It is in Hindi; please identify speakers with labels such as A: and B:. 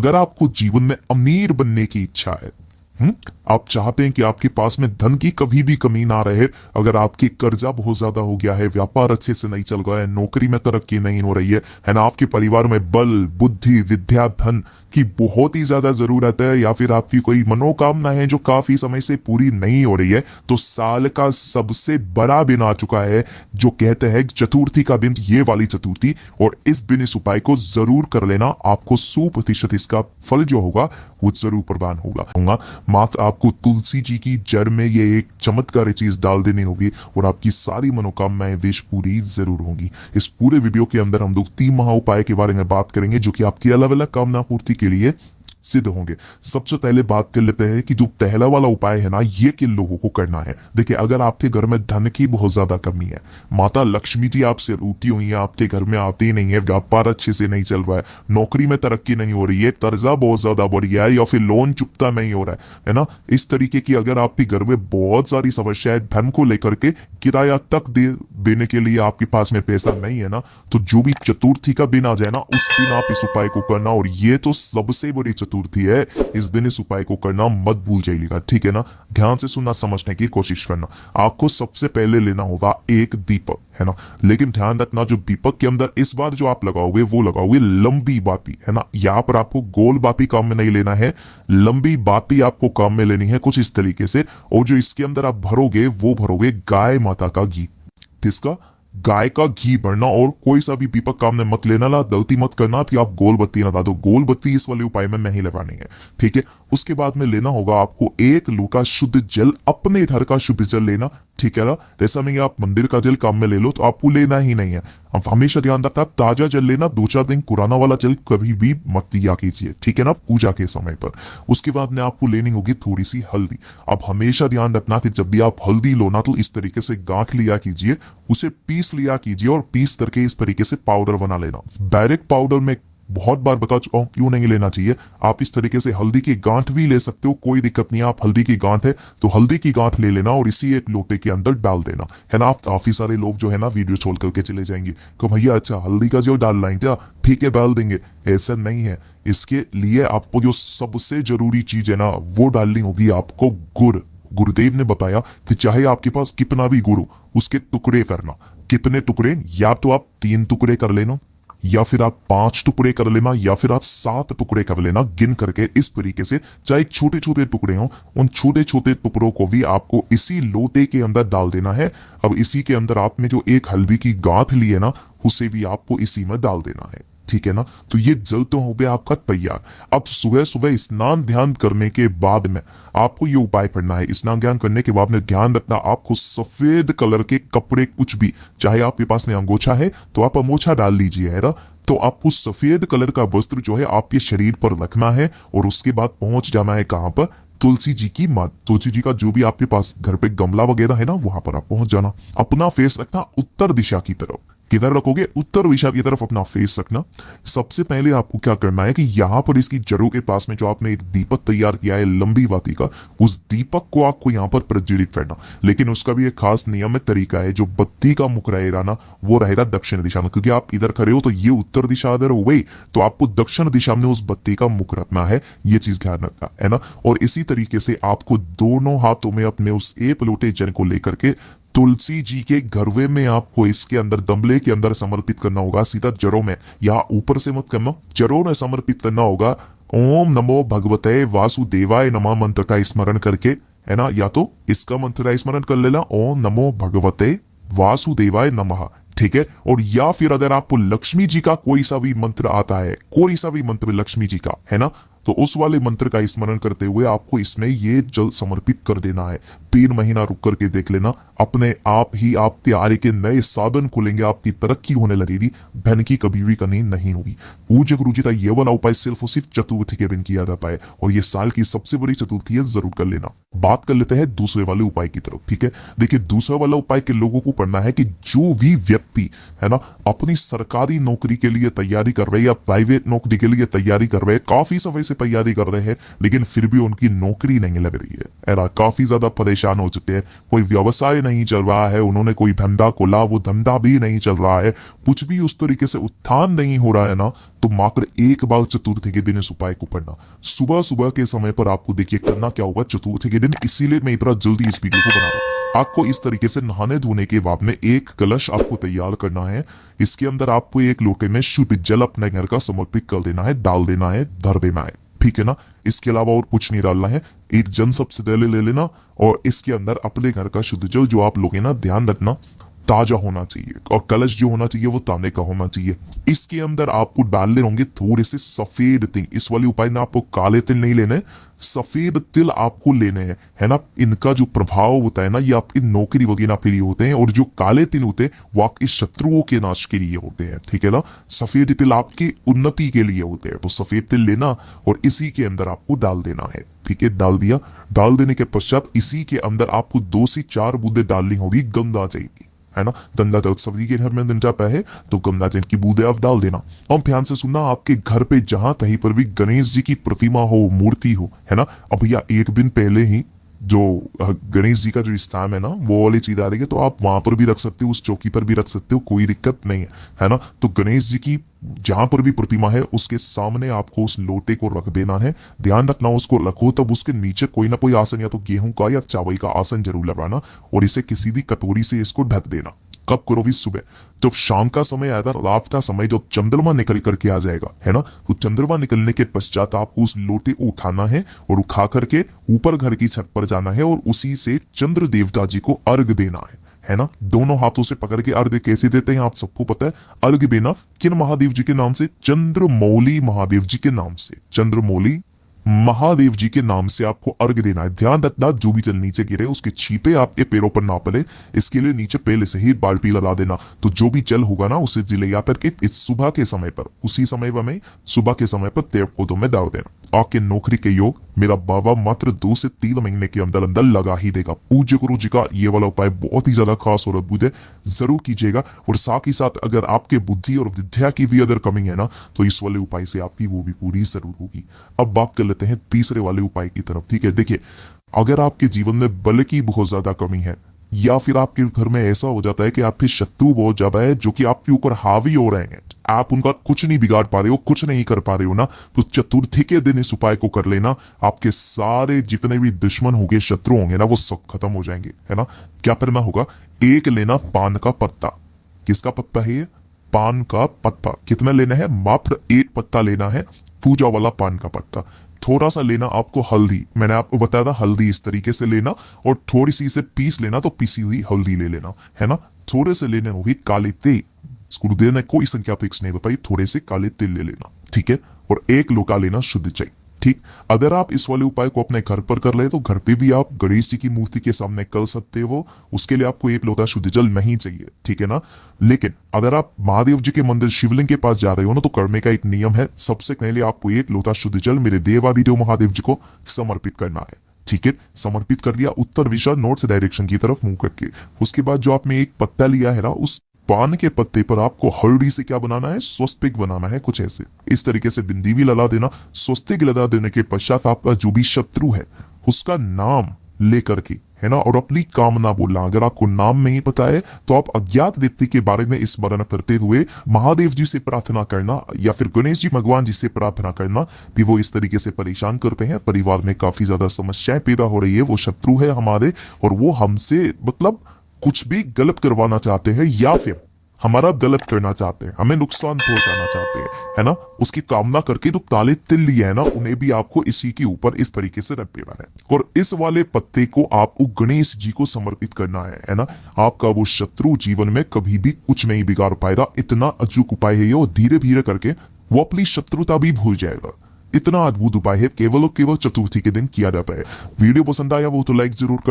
A: अगर आपको जीवन में अमीर बनने की इच्छा है, आप चाहते हैं कि आपके पास में धन की कभी भी कमी ना रहे, अगर आपकी कर्जा बहुत ज्यादा हो गया है, व्यापार अच्छे से नहीं चल रहा है, नौकरी में तरक्की नहीं हो रही है ना, आपके परिवार में बल बुद्धि विद्या धन की बहुत ही ज्यादा जरूरत है, या फिर आपकी कोई मनोकामना है जो काफी समय से पूरी नहीं हो रही है, तो साल का सबसे बड़ा दिन आ चुका है जो कहते हैं चतुर्थी का दिन, ये वाली चतुर्थी। और इस दिन इस उपाय को जरूर कर लेना, आपको 100% इसका फल जो होगा वो जरूर प्रदान होगा। मात्र आपको तुलसी जी की जड़ में ये एक चमत्कारी चीज डाल देनी होगी और आपकी सारी मनोकामनाएं विश पूरी जरूर होंगी। इस पूरे वीडियो के अंदर हम लोग 3 महा उपाय के बारे में बात करेंगे जो कि आपकी अलग अलग कामना पूर्ति के लिए सिद्ध होंगे। सबसे पहले बात कर लेते हैं कि जो पहला वाला उपाय है ना, ये किन लोगों को करना है। देखिए, अगर आपके घर में धन की बहुत ज्यादा कमी है, माता लक्ष्मी जी आपसे रूठी हुई है, आपके घर में आती ही नहीं है, व्यापार अच्छे से नहीं चल रहा है, नौकरी में तरक्की नहीं हो रही है, कर्जा बहुत ज्यादा बढ़ गया है, या फिर लोन चुकता नहीं हो रहा है ना, इस तरीके की अगर आपके घर में बहुत सारी समस्याएं धन को लेकर के, किराया तक देने के लिए आपके पास में पैसा नहीं है ना, तो जो भी चतुर्थी का दिन आ जाए ना, उस दिन आप इस उपाय को करना। और ये तो सबसे बड़ी चतुर्थी है, इस दिन इस उपाय को करना मत भूल जाइएगा, ठीक है ना। ध्यान से सुनना, समझने की कोशिश करना। आपको सबसे पहले लेना होगा एक दीपक, है ना, लेकिन ध्यान रखना जो दीपक के अंदर इस बार जो आप लगाओगे वो लगाओगे लंबी बाती, है ना। यहाँ पर आपको गोल बाती काम में नहीं लेना है, लंबी बाती आपको काम में लेनी है कुछ इस तरीके से। और जो इसके अंदर आप भरोगे वो भरोगे गाय माता का घी, किसका, गाय का घी भरना। और कोई सा भी दीपक काम में मत लेना, गलती मत करना कि आप गोल बत्ती लगा दो, गोल बत्ती इस वाले उपाय में नहीं लगानी है, ठीक है। उसके बाद में लेना होगा आपको 1 लोटा शुद्ध जल, अपने घर का शुद्ध जल लेना, ठीक है ना। ऐसा नहीं आप मंदिर का जल काम में ले लो तो आपको लेना ही नहीं है। अब हमेशा ध्यान रखना, ताजा जल लेना, 2-4 दिन पुराना वाला जल कभी भी मत दिया कीजिए, ठीक है ना, पूजा के समय पर। उसके बाद में आपको लेनी होगी थोड़ी सी हल्दी। अब हमेशा ध्यान रखना कि जब भी आप हल्दी लो ना, तो इस तरीके से गांठ लिया कीजिए, उसे पीस लिया कीजिए, और पीस करके इस तरीके से पाउडर बना लेना। डायरेक्ट पाउडर में बहुत बार बता चुका हूं क्यों नहीं लेना चाहिए। आप इस तरीके से हल्दी की गांठ भी ले सकते हो, कोई दिक्कत नहीं है। आप हल्दी की गांठ है तो हल्दी की गांठ ले लेना और इसी एक लोटे के अंदर डाल देना, है ना। काफी सारे लोग जो है ना वीडियो छोड़ करके चले जाएंगे कि भैया अच्छा हल्दी का जो डाल लाएंगे क्या, ठीक है डाल देंगे, ऐसा नहीं है। इसके लिए आपको जो सबसे जरूरी चीज है ना वो डालनी होगी आपको गुड़। गुरुदेव ने बताया कि चाहे आपके पास कितना भी गुरु, उसके टुकड़े करना। कितने टुकड़े, या तो आप 3 टुकड़े कर लेना, या फिर आप 5 टुकड़े कर लेना, या फिर आप 7 टुकड़े कर लेना, गिन करके इस तरीके से। चाहे छोटे छोटे टुकड़े हों, उन छोटे छोटे टुकड़ों को भी आपको इसी लोटे के अंदर डाल देना है। अब इसी के अंदर आपने जो एक हल्दी की गांठ ली है ना, उसे भी आपको इसी में डाल देना है, ठीक है ना। तो ये जल तो हो गया आपका तैयार। अब सुबह सुबह स्नान ध्यान करने के बाद में आपको ये उपाय करना है। स्नान ध्यान करने के बाद में ध्यान रखना, आपको सफेद कलर के कपड़े, कुछ भी, चाहे आपके पास में अंगोछा है तो आप अंगोछा डाल लीजिए, है ना। तो आपको सफेद कलर का वस्त्र जो है आपके शरीर पर रखना है, और उसके बाद पहुंच जाना है कहां पर, तुलसी जी की माँ, तुलसी जी का जो भी आपके पास घर पे गमला वगैरह है ना, वहां पर आप पहुंच जाना। अपना फेस रखना उत्तर दिशा की तरफ। किधर रखोगे, उत्तर दिशा की तरफ अपना फेस रखना। सबसे पहले आपको क्या करना है कि यहाँ पर इसकी जड़ों के पास में जो आपने एक दीपक तैयार किया है लंबी बाती का, उस दीपक को आपको यहाँ पर प्रज्वलित करना। लेकिन उसका भी एक खास नियमित तरीका है, जो बत्ती का मुख रहेगा ना वो रहेगा दक्षिण दिशा में, क्योंकि आप इधर खड़े हो तो ये उत्तर दिशा अगर हो गई तो आपको दक्षिण दिशा में उस बत्ती का मुख रखना है, ये चीज ध्यान रखना है ना। और इसी तरीके से आपको दोनों हाथों में अपने उस 1 लोटे जल को लेकर के तुलसी जी के घरवे में आपको इसके अंदर दमले के अंदर समर्पित करना होगा। सीधा जड़ों में, या ऊपर से मत करना, जड़ों में समर्पित करना होगा। ओम नमो भगवते वासुदेवाय नमः मंत्र का स्मरण करके, है ना, या तो इसका मंत्र का स्मरण कर लेना, ओम नमो भगवते वासुदेवाय नमः, ठीक है। और या फिर अगर आपको लक्ष्मी जी का कोई सा भी मंत्र आता है, कोई सा भी मंत्र लक्ष्मी जी का, है ना, तो उस वाले मंत्र का स्मरण करते हुए आपको इसमें ये जल समर्पित कर देना है। 3 महीना रुक करके देख लेना, अपने आप ही आप तैयारी के नए साधन खुलेंगे, आपकी तरक्की होने लगेगी, धन की कभी भी कमी नहीं होगी। पूज्य गुरुजी का ये वाला उपाय सिर्फ और सिर्फ चतुर्थी के दिन किया जाता है, और ये साल की सबसे बड़ी चतुर्थी है, जरूर कर लेना। बात कर लेते हैं दूसरे वाले उपाय की तरफ, ठीक है। देखिए, दूसरा वाला उपाय के लोगों को करना है कि जो भी व्यक्ति, है ना, अपनी सरकारी नौकरी के लिए तैयारी कर रहे या प्राइवेट नौकरी के लिए तैयारी कर रहे, काफी समय से से तैयारी कर रहे हैं, लेकिन फिर भी उनकी नौकरी नहीं लग रही है। ऐसा काफी ज्यादा परेशान हो चुके हैं। कोई व्यवसाय नहीं चल रहा है, उन्होंने कोई धंधा खोला, वो धंधा भी नहीं चल रहा है, कुछ भी उस तरीके से उत्थान नहीं हो रहा है ना, तो मात्र एक बार चतुर्थी के दिन इस उपाय को पढ़ना। सुबह सुबह के समय पर आपको देखिए करना क्या होगा चतुर्थी के दिन, इसीलिए मैं इतना जल्दी इस वीडियो को बना रहा हूँ। आपको इस तरीके से नहाने धोने के बाद में एक कलश आपको तैयार करना है। इसके अंदर आपको एक लोटे में शुद्ध जल अपने घर का समर्पित कर देना है, डाल देना है, धर देना है, ठीक है ना। इसके अलावा और कुछ नहीं डालना है। एक जन सबसे पहले ले लेना और इसके अंदर अपने घर का शुद्ध जल जो आप लोगे ना, ध्यान रखना ताजा होना चाहिए, और कलश जो होना चाहिए वो तांबे का होना चाहिए। इसके अंदर आपको डालने होंगे थोड़े से सफेद तिल। इस वाले उपाय में आपको काले तिल नहीं लेने, सफेद तिल आपको लेने हैं, है ना। इनका जो प्रभाव होता है ना, ये आपकी नौकरी वगैरह के लिए होते हैं, और जो काले तिल होते हैं वो आपके शत्रुओं के नाश के लिए होते हैं, ठीक है ना। सफेद तिल आपकी उन्नति के लिए होते हैं, तो सफेद तिल लेना और इसी के अंदर आपको डाल देना है, ठीक है। डाल दिया। डाल देने के पश्चात इसी के अंदर आपको 2 से 4 बूंदे डालनी होगी गंगा जल की, है ना। गंगा जल सभी के घर में मिल जाता है, तो गंगा जल की बूंदे आप डाल देना। और ध्यान से सुनना, आपके घर पे जहां कहीं पर भी गणेश जी की प्रतिमा हो, मूर्ति हो, है ना। अब भैया एक दिन पहले ही जो गणेश जी का जो स्थान है ना, वो वाली चीज आ रही है, तो आप वहां पर भी रख सकते हो, उस चौकी पर भी रख सकते हो, कोई दिक्कत नहीं है ना। तो गणेश जी की जहां पर भी प्रतिमा है उसके सामने आपको उस लोटे को रख देना है। ध्यान रखना उसको रखो तब उसके नीचे कोई ना कोई आसन, या तो गेहूं का या चावल का आसन जरूर लगाना, और इसे किसी भी कटोरी से इसको ढक देना। कब करो भी? सुबह। जब शाम का समय आएगा, रात का समय, जब चंद्रमा निकल करके आ जाएगा, है ना, तो चंद्रमा निकलने के पश्चात आपको उस लोटे को उठाना है और उठा करके ऊपर घर की छत पर जाना है और उसी से चंद्र देवता जी को अर्घ देना है ना। दोनों हाथों से पकड़ के अर्घ कैसे देते हैं आप सबको पता है। अर्घ देना किन महादेव जी के नाम से? चंद्रमौली महादेव जी के नाम से। चंद्रमौली महादेव जी के नाम से आपको अर्घ देना है। ध्यान रखना, जो भी जल नीचे गिरे उसके छीपे आपके पैरों पर ना पड़े, इसके लिए नीचे पहले से ही बाल्टी लगा देना। तो जो भी जल होगा ना उसे जिले करके इस सुबह के समय पर, उसी समय में सुबह के समय पर पेड़ पौधों में डाल देना। आपके नौकरी के योग मेरा बाबा मात्र 2 से 3 महीने के अंदर अंदर लगा ही देगा। पूज्य गुरु जी का ये वाला उपाय बहुत ही ज्यादा खास और अद्भुत है, जरूर कीजिएगा। और साथ ही साथ अगर आपके बुद्धि और विद्या की भी अगर कमी है ना, तो इस वाले उपाय से आपकी वो भी पूरी जरूर होगी। अब बात कर लेते हैं तीसरे वाले उपाय की तरफ, ठीक है। देखिए, अगर आपके जीवन में बल की बहुत ज्यादा कमी है, या फिर आपके घर में ऐसा हो जाता है कि आपके शत्रु बहुत ज्यादा है जो कि आपके ऊपर हावी हो रहे हैं, आप उनका कुछ नहीं बिगाड़ पा रहे हो, कुछ नहीं कर पा रहे हो ना, तो चतुर्थी के दिन इस उपाय को कर लेना। आपके सारे जितने भी दुश्मन होंगे, शत्रु होंगे ना, वो सब खत्म हो जाएंगे, है ना। क्या करना होगा? एक लेना पान का पत्ता। किसका पत्ता है ये? पान का पत्ता। कितना लेना है? मात्र 1 पत्ता लेना है, पूजा वाला पान का पत्ता। थोड़ा सा लेना आपको हल्दी, मैंने आपको बताया था हल्दी इस तरीके से लेना, और थोड़ी सी इसे पीस लेना, तो पीसी हुई हल्दी ले लेना, है ना। थोड़े से लेने होगी काले तिल, गुरुदेव ने कोई संख्या फिक्स नहीं बताई, थोड़े से काले तिल ले लेना, ठीक है। और 1 लोटा लेना शुद्ध चाय, ठीक। अगर आप इस वाले उपाय को अपने घर पर कर ले तो घर पे भी आप गणेश जी की मूर्ति के सामने कर सकते हो। उसके लिए आपको 1 लोटा शुद्ध जल नहीं चाहिए, ठीक है ना। लेकिन अगर आप महादेव जी के मंदिर शिवलिंग के पास जा रहे हो ना, तो करने का एक नियम है, सबसे पहले आपको 1 लोटा शुद्ध जल मेरे देवादिदेव महादेव जी को समर्पित करना है, ठीक है। समर्पित कर दिया उत्तर दिशा नॉर्थ डायरेक्शन की तरफ मुंह करके। उसके बाद जो आपने 1 पत्ता लिया है ना, उस पान के पत्ते पर आपको हल्दी से क्या बनाना है? स्वस्तिक बनाना है, कुछ ऐसे। इस तरीके से बिंदी भी लगा देना। स्वस्तिक लगा देने के पश्चात आपका जो भी शत्रु है उसका नाम लेकर के, है ना, और अपनी कामना बोलना। अगर आपको नाम नहीं पता है तो आप अज्ञात व्यक्ति के बारे में स्मरण करते हुए महादेव जी से प्रार्थना करना, या फिर गणेश जी भगवान जी से प्रार्थना करना भी वो इस तरीके से परेशान करते हैं, परिवार में काफी ज्यादा समस्याएं पैदा हो रही है, वो शत्रु है हमारे और वो हमसे मतलब कुछ भी गलत करवाना चाहते हैं, या फिर हमारा गलत करना चाहते हैं, हमें नुकसान पहुंचाना चाहते हैं, है ना। उसकी कामना करके जो काले तिल लिए है ना, उन्हें भी आपको इसी के ऊपर इस तरीके से रख देना है, और इस वाले पत्ते को आपको गणेश जी को समर्पित करना है ना। आपका वो शत्रु जीवन में कभी भी कुछ नहीं बिगाड़ पाएगा। इतना अचूक उपाय है ये, और धीरे धीरे करके वो अपनी शत्रुता भी भूल जाएगा। इतना अद्भुत उपाय है, केवल और केवल चतुर्थी के दिन किया जाता है। वीडियो पसंद आया वो तो लाइक जरूर कर